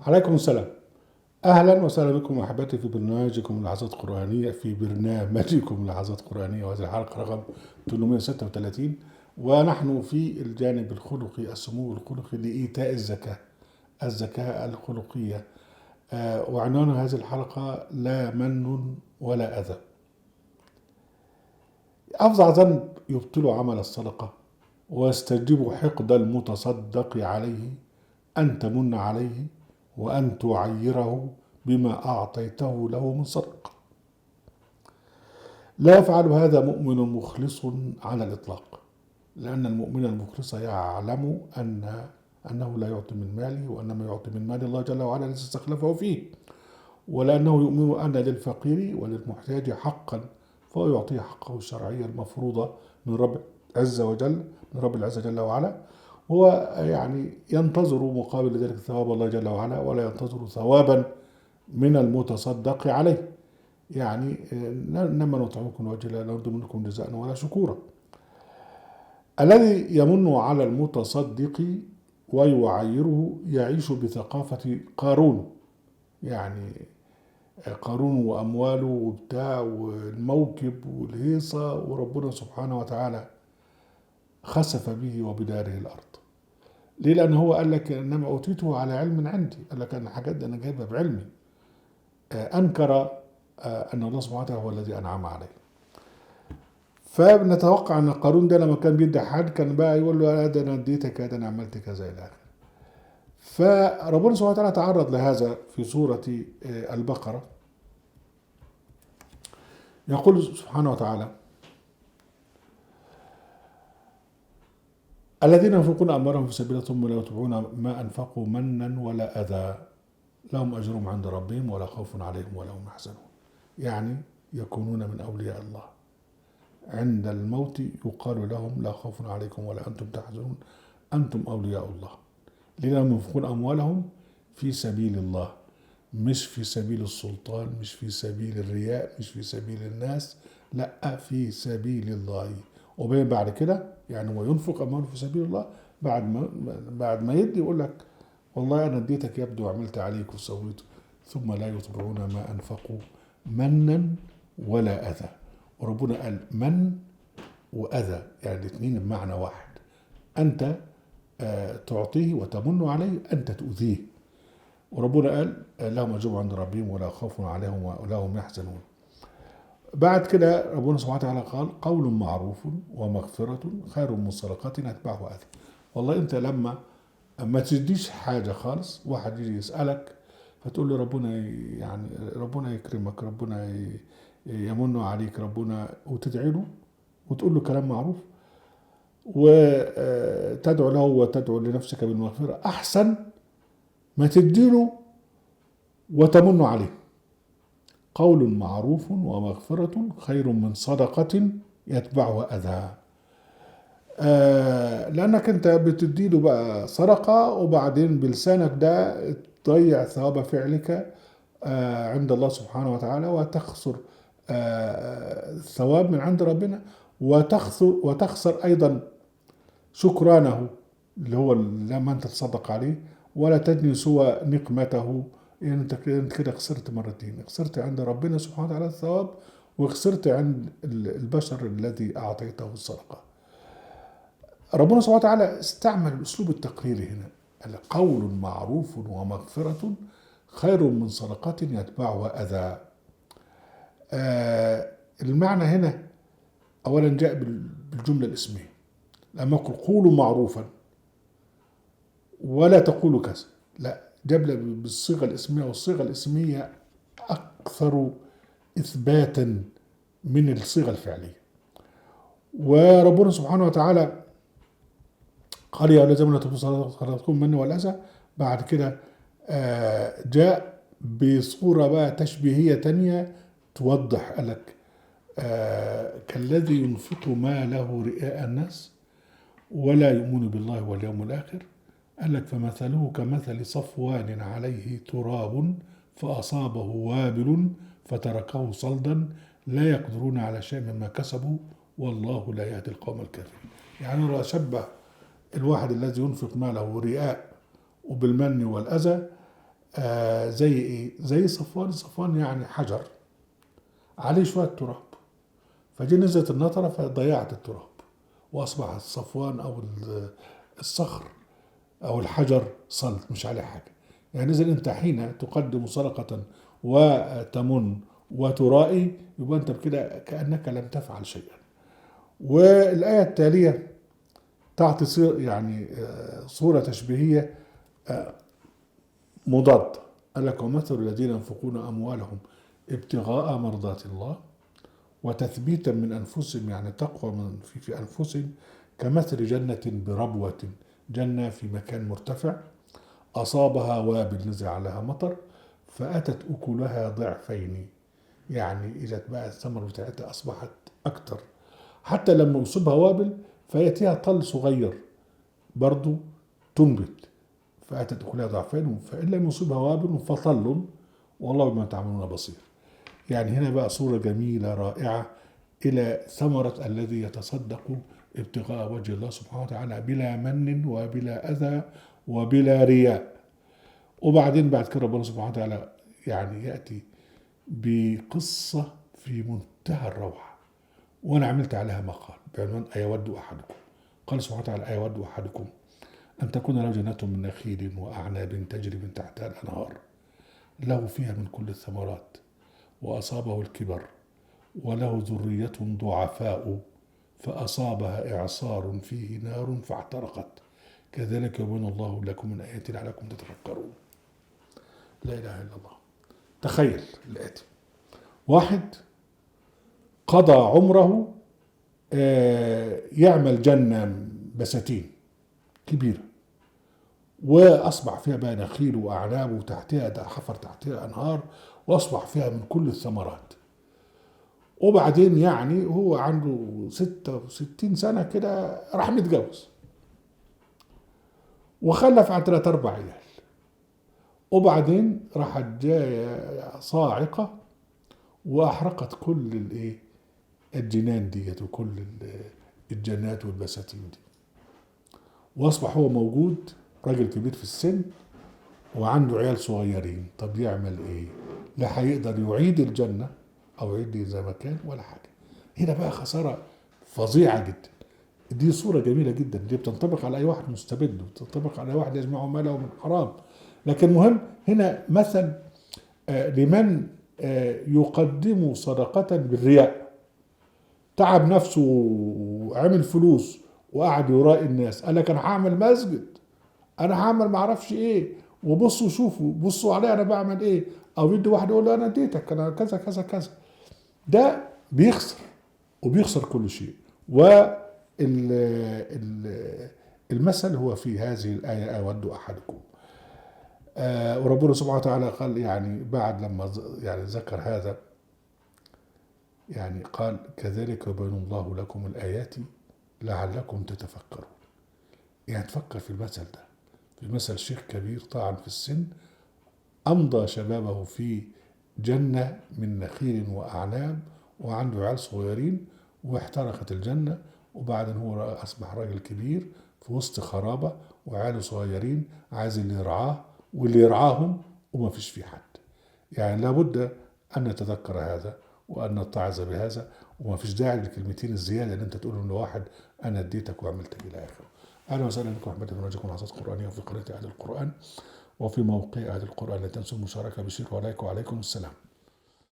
عليكم السلام. أهلا وسهلا بكم أحبتي في برنامجكم لحظات قرآنية لحظات قرآنية، وهذه الحلقة رقم 836، ونحن في الجانب الخلقي، السمو الخلقي لإيتاء الزكاة الخلقية. وعنوان هذه الحلقة: لا من ولا أذى. أفظع ذنب يبطل عمل الصدقة ويستجلب حقد المتصدق عليه أن تمن عليه وأن تعيره بما أعطيته له من صدقة. لا يفعل هذا مؤمن مخلص على الإطلاق، لأن المؤمن المخلص يعلم أنه لا يعطي من ماله، وأنما يعطي من مال الله جل وعلا الذي استخلفه فيه، ولأنه يؤمن أن للفقير وللمحتاج حقا، فهو يعطيه حقه الشرعية المفروضة من رب عز وجل، من رب العزة جل وعلا. هو ينتظر مقابل ذلك ثواب الله جل وعلا، ولا ينتظر ثوابا من المتصدق عليه. إنما نطعمكم لوجه الله لا نريد منكم جزاء ولا شكورا. الذي يمن على المتصدق ويعيره يعيش بثقافة قارون، قارون وأمواله وبتاع والموكب والهيصة، وربنا سبحانه وتعالى خسف به وبداره الأرض. ليه؟ لأن هو قال لك إنما أوتيته على علم عندي، قال لك أنا حاجات أنا جايبها بعلمي. أنكر أن الله سبحانه وتعالى هو الذي أنعم عليه. فبنتوقع أن قارون ده لما كان بيدي حد كان بقى يقول له ده أنا اديتك، ده أنا عملت كذا إلى آخره. فربنا سبحانه وتعالى تعرض لهذا في سورة البقرة، يقول سبحانه وتعالى: الذين ينفقون أموالهم في سبيل الله ثم لا يتبعون ما أنفقوا منا ولا أذى لهم أجرهم عند ربهم ولا خوف عليهم ولا هم يحزنون. يكونون من أولياء الله. عند الموت يقال لهم لا خوف عليكم ولا أنتم تحزنون، أنتم أولياء الله. لأنهم ينفقون أموالهم في سبيل الله، مش في سبيل السلطان، مش في سبيل الرياء، مش في سبيل الناس، لا، في سبيل الله. وبين بعد كده هو ينفق أمواله في سبيل الله، بعد ما يدي يقول لك والله أنا اديتك يبدو وعملت عليك وسويت، ثم لا يتبعون ما أنفقوا منا ولا أذى. وربنا قال من وأذى، الاثنين بمعنى واحد. أنت تعطيه وتمن عليه، أنت تؤذيه. وربنا قال لهم أجرهم عند ربهم ولا خوف عليهم ولا هم يحزنون. بعد كده ربنا سبحانه وتعالى قال: قول معروف ومغفرة خير من صدقة يتبعها أذى. والله أنت لما ما تديش حاجة خالص، واحد يجي يسألك فتقول له ربنا يكرمك، ربنا يمن عليك، ربنا، وتدعي له وتقول له كلام معروف وتدعو له وتدعو لنفسك بالمغفرة، أحسن ما تديله وتمن عليه. قول معروف ومغفرة خير من صدقة يتبعها أذى. لأنك أنت بتديله بقى صدقة، وبعدين بلسانك ده تضيع ثواب فعلك عند الله سبحانه وتعالى، وتخسر الثواب من عند ربنا، وتخسر أيضا شكرانه اللي هو لما أنت تصدق عليه، ولا تجني سوى نقمته. أنت كده خسرت مرتين، خسرت عند ربنا سبحانه وتعالى الثواب، وخسرت عند البشر الذي أعطيته الصدقة. ربنا سبحانه وتعالى استعمل الأسلوب التقريري هنا: قول معروف ومغفرة خير من صدقة يتبعها أذى. المعنى هنا أولا جاء بالجملة الاسمية، لما يقول قولوا معروفا ولا تقولوا كذا، لا، جاب بالصيغة الاسمية، والصيغة الاسمية أكثر إثباتا من الصيغة الفعلية. وربنا سبحانه وتعالى قال: يا الذين آمنوا اتقوا صلاتكم من والأذى. بعد كده جاء بصورة بقى تشبيهية تانية توضح، قال لك كالذي ينفق ماله رئاء الناس ولا يؤمن بالله واليوم الآخر. قال لك فمثله كمثل صفوان عليه تراب فأصابه وابل فتركه صلدا لا يقدرون على شيء مما كسبوا والله لا يهدي القوم الكافرين. هو شبه الواحد الذي ينفق ماله رئاء وبالمن والأذى زي ايه؟ زي صفوان. صفوان يعني حجر عليه شوية تراب، فدي نزلت النطرة فضيعت التراب، وأصبح الصفوان أو الصخر أو الحجر صلت مش عليه حاجة. يعني إذا أنت حين تقدم صدقة وتمن وترائي، يبقى أنت بكده كأنك لم تفعل شيئا. والآية التالية تعطي يعني صورة تشبيهية مضادة. قال لك: ومثل الذين ينفقون أموالهم ابتغاء مرضات الله وتثبيتا من أنفسهم، يعني تقوى من في أنفسهم، كمثل جنة بربوة، جنة في مكان مرتفع، أصابها وابل، نزل عليها مطر، فأتت أكلها ضعفين. يعني إذا بقى الثمر بتاعتها أصبحت أكتر، حتى لما يصيبها وابل فيأتيها طل صغير برضو تنبت، فأتت أكلها ضعفين، فإن لم يصيبها وابل فطل، والله بما تعملون بصير. يعني هنا بقى صورة جميلة رائعة إلى ثمرة الذي يتصدق ابتغاء وجه الله سبحانه وتعالى بلا من وبلا أذى وبلا رياء. وبعدين بعد كده ربنا سبحانه وتعالى يعني يأتي بقصة في منتهى الروعة، وأنا عملت عليها مقال بعنوان: أيود أحدكم. قال سبحانه وتعالى: أيود أحدكم أن تكون له جنة من نخيل وأعناب تجري من تحتها الأنهار، له فيها من كل الثمرات، وأصابه الكبر وله ذرية ضعفاء فأصابها إعصار فيه نار فاحترقت، كذلك يبين الله لكم من آياته لعلكم تتفكرون. لا إله إلا الله. تخيل الآتي: واحد قضى عمره يعمل جنة بساتين كبيرة، وأصبح فيها بقى نخيل وأعناب، وتحتها حفر تحتها أنهار، وأصبح فيها من كل الثمرات. وبعدين يعني هو عنده 66 سنة كده راح متجوز وخلف عن 3 4 عيال. وبعدين راحت جاية صاعقة وأحرقت كل الجنان ديت وكل الجنات والبساتين دي، وأصبح هو موجود راجل كبير في السن وعنده عيال صغيرين. طب يعمل إيه؟ لا هيقدر يعيد الجنة أو يعيد زي ما كان ولا حاجة. هنا بقى خسارة فظيعة جدا. دي صورة جميلة جدا، دي بتنطبق على أي واحد مستبد، وبتنطبق على أي واحد يجمعه ماله من حرام. لكن مهم هنا مثل لمن يقدم صدقة بالرياء، تعب نفسه وعمل فلوس وقعد يرائي الناس، قال لك: أنا هعمل مسجد، أنا هعمل معرفش إيه، وبصوا شوفوا بصوا علي أنا بعمل إيه، أو يدي واحد يقول له: أنا اديتك أنا كذا كذا كذا. ده بيخسر وبيخسر كل شيء. والمثل هو في هذه الآية: أود أحدكم. وربنا سبحانه وتعالى قال يعني بعد لما يعني ذكر هذا، يعني قال: كذلك يبين الله لكم الآيات لعلكم تتفكرون. يعني تفكر في المثل ده، في مثل شيخ كبير طاعن في السن أمضى شبابه في جنة من نخيل وأعناب وعنده عيال صغيرين، واحترقت الجنة، وبعدين هو أصبح راجل كبير في وسط خرابة وعياله صغيرين، عايز اللي يرعاه واللي يرعاهم وما فيش في حد. يعني لابد أن نتذكر هذا وأن نتعظ بهذا، وما فيش داعي للكلمتين الزيادة اللي أنت تقولهم لواحد: أنا اديتك وعملت إلى آخره. أهلا وسهلا بكم أحمد بن رجب حصص قرآنية وفي قناة أهل القرآن وفي موقع أهل القرآن. لا تنسوا المشاركة بشير ولايك، وعليكم السلام.